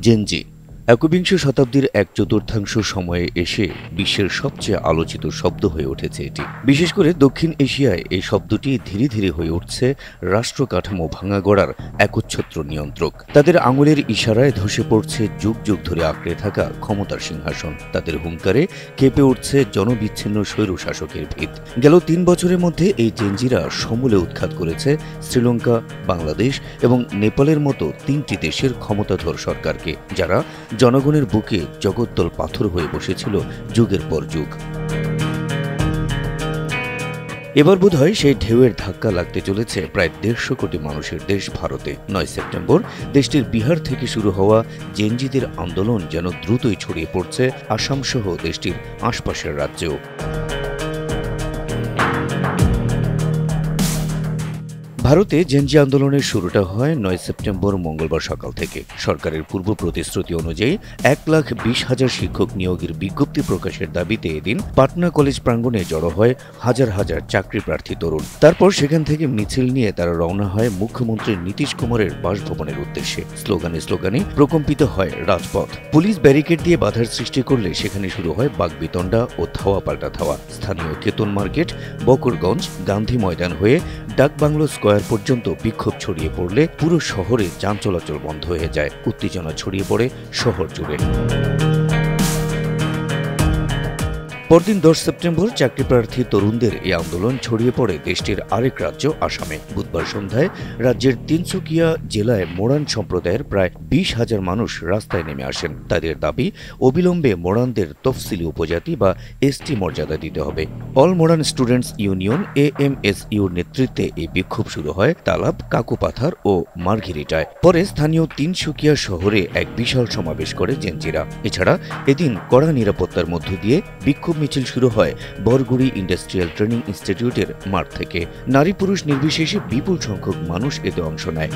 Gen Z একবিংশ শতাব্দীর এক চতুর্থাংশ সময়ে এসে বিশ্বের সবচেয়ে আলোচিত শব্দ হয়ে উঠেছে এটি। বিশেষ করে দক্ষিণ এশিয়ায় এই শব্দটি ধীরে ধীরে হয়ে উঠছে রাষ্ট্র কাঠামো ভাঙা গড়ার একচ্ছত্র নিয়ন্ত্রক। তাদের আঙুলের ইশারায় ধসে পড়ছে যুগ যুগ ধরে আঁকড়ে থাকা ক্ষমতার সিংহাসন। তাদের হুঙ্কারে কেঁপে উঠছে জনবিচ্ছিন্ন স্বৈরশাসকের ভিত। গেল ৩ বছরের মধ্যে এই জেনজিরা সমূলে উৎখাত করেছে শ্রীলঙ্কা, বাংলাদেশ এবং নেপালের মতো ৩টি দেশের ক্ষমতাধর সরকারকে, যারা জনগণের বুকে জগদ্দল পাথর হয়ে বসেছিল যুগের পর যুগ। এবার বোধহয় সেই ঢেউয়ের ধাক্কা লাগতে চলেছে প্রায় ১৫০ কোটি মানুষের দেশ ভারতে। ৯ সেপ্টেম্বর দেশটির বিহার থেকে শুরু হওয়া জেনজিদের আন্দোলন যেন দ্রুতই ছড়িয়ে পড়ছে আসাম সহ দেশটির আশপাশের রাজ্যেও। ভারতে জেনজি আন্দোলনের শুরুটা হয় ৯ সেপ্টেম্বর মঙ্গলবার সকাল থেকে। সরকারের পূর্ব প্রতিশ্রুতি অনুযায়ী ১,২০,০০০ শিক্ষক নিয়োগের বিজ্ঞপ্তি প্রকাশের দাবিতে এদিন পাটনা কলেজ প্রাঙ্গণে জড়ো হয় হাজার হাজার চাকরি প্রার্থী তরুণ। তারপর সেখান থেকে মিছিল নিয়ে তারা রওনা হয় মুখ্যমন্ত্রী নীতিশ কুমারের বাসভবনের উদ্দেশ্যে। স্লোগানে স্লোগানে প্রকম্পিত হয় রাজপথ। পুলিশ ব্যারিকেড দিয়ে বাধার সৃষ্টি করলে সেখানে শুরু হয় বাকবিতণ্ডা ও ধাওয়া পাল্টা ধাওয়া। স্থানীয় কেতন মার্কেট, বকরগঞ্জ, গান্ধী ময়দান হয়ে ডাকবাংলো স্কয়ার পর্যন্ত বিক্ষোভ ছড়িয়ে পড়লে পুরো শহরে যান চলাচল বন্ধ হয়ে যায়। উত্তেজনা ছড়িয়ে পড়ে শহর জুড়ে। পরদিন ১০ সেপ্টেম্বর চাকরিপ্রার্থী তরুণদের এই আন্দোলন ছড়িয়ে পড়ে দেশটির আরেক রাজ্য আসামে। বুধবার সন্ধ্যায় রাজ্যের তিনসুকিয়া জেলায় মোরান সম্প্রদায়ের প্রায় ২০,০০০ মানুষ রাস্তায় নেমে আসেন। তাদের দাবি, অবিলম্বে মোরানদের তফসিলি উপজাতি বা এসটি মর্যাদা দিতে হবে। অল মোরান স্টুডেন্টস ইউনিয়ন AMSUর নেতৃত্বে এই বিক্ষোভ শুরু হয় তালাব, কাকুপাথার ও মার্ঘেরিটায়। পরে স্থানীয় তিনসুকিয়া শহরে এক বিশাল সমাবেশ করে জেনজিরা। এছাড়া এদিন কড়া নিরাপত্তার মধ্য দিয়ে বিক্ষোভ মিছিল শুরু হয় বরগুড়ি ইন্ডাস্ট্রিয়াল ট্রেনিং ইনস্টিটিউটের মাঠ থেকে। নারী পুরুষ নির্বিশেষে বিপুল সংখ্যক মানুষ এতে অংশ নেয়।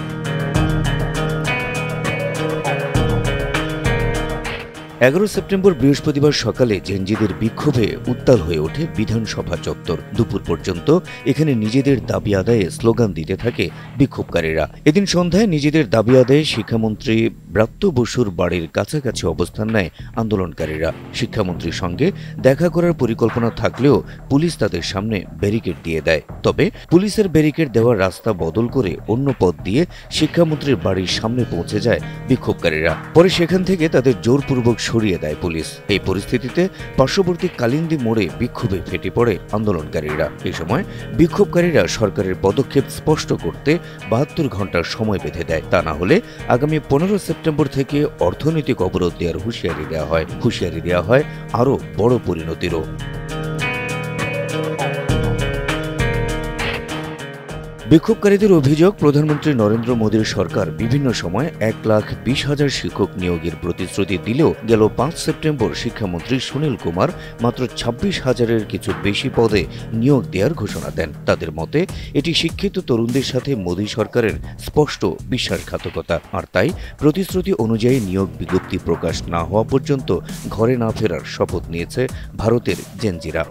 ১১ সেপ্টেম্বর বৃহস্পতিবার সকালে জেনজিদের বিক্ষোভে উত্তাল হয়ে ওঠে বিধানসভা চত্বর। দুপুর পর্যন্ত এখানে নিজেদের দাবি আদায়ে স্লোগান দিতে থাকে বিক্ষোভকারীরা। এদিন সন্ধ্যায় নিজেদের দাবি আদায়ে শিক্ষামন্ত্রী ব্রাত্য বসুর বাড়ির কাছাকাছি অবস্থান নেয় আন্দোলনকারীরা। শিক্ষামন্ত্রীর সঙ্গে দেখা করার পরিকল্পনা থাকলেও পুলিশ তাদের সামনে ব্যারিকেড দিয়ে দেয়। তবে পুলিশের ব্যারিকেড দেওয়ার রাস্তা বদল করে অন্য পথ দিয়ে শিক্ষামন্ত্রীর বাড়ির সামনে পৌঁছে যায় বিক্ষোভকারীরা। পরে সেখান থেকে তাদের জোরপূর্বক সরিয়ে দেয় পুলিশ। এই পরিস্থিতিতে পার্শ্ববর্তী কালিন্দী মোড়ে বিক্ষোভে ফেটে পড়ে আন্দোলনকারীরা। এই সময় বিক্ষোভকারীরা সরকারের পদক্ষেপ স্পষ্ট করতে ৭২ ঘন্টার সময় বেঁধে দেয়। তা না হলে আগামী ১৫ সেপ্টেম্বর থেকে অর্থনৈতিক অবরোধ দেওয়ার হুঁশিয়ারি দেওয়া হয় আরও বড় পরিণতিরও। বিক্ষোভকারীদের অভিযোগ, প্রধানমন্ত্রী নরেন্দ্র মোদীর সরকার বিভিন্ন সময় ১,২০,০০০ শিক্ষক নিয়োগের প্রতিশ্রুতি দিলেও গেল ৫ সেপ্টেম্বর শিক্ষামন্ত্রী সুনীল কুমার মাত্র ২৬,০০০-এর কিছু বেশি পদে নিয়োগ দেওয়ার ঘোষণা দেন। তাদের মতে এটি শিক্ষিত তরুণদের সাথে মোদী সরকারের স্পষ্ট বিশ্বাসঘাতকতা। আর তাই প্রতিশ্রুতি অনুযায়ী নিয়োগ বিজ্ঞপ্তি প্রকাশ না হওয়া পর্যন্ত ঘরে না ফেরার শপথ নিয়েছে ভারতের জেনজিরা।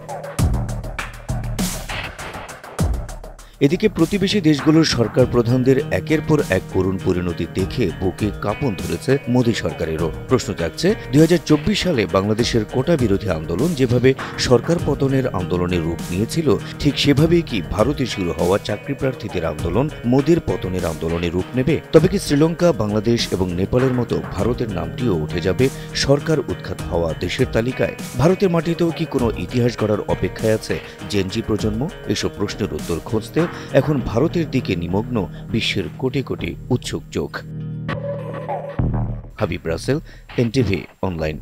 এদিকে প্রতিবেশী দেশগুলোর সরকার প্রধানদের একের পর এক করুণ পরিণতি দেখে বুকে কাঁপন ধরেছে মোদী সরকারেরও। প্রশ্ন জাগছে, ২০২৪ সালে বাংলাদেশের কোটা বিরোধী আন্দোলন যেভাবে সরকার পতনের আন্দোলনের রূপ নিয়েছিল, ঠিক সেভাবেই কি ভারতে শুরু হওয়া চাকরি প্রার্থীদের আন্দোলন মোদীর পতনের আন্দোলনের রূপ নেবে? তবে কি শ্রীলঙ্কা, বাংলাদেশ এবং নেপালের মতো ভারতের নামটিও উঠে যাবে সরকার উৎখাত হওয়া দেশের তালিকায়? ভারতের মাটিতেও কি কোনো ইতিহাস গড়ার অপেক্ষায় আছে জেনজি প্রজন্ম? এসব প্রশ্নের উত্তর খুঁজতে এখন ভারতের দিকে নিমগ্ন বিশ্বের কোটি কোটি উৎসুক চোখ। Habib Russell, NTV online.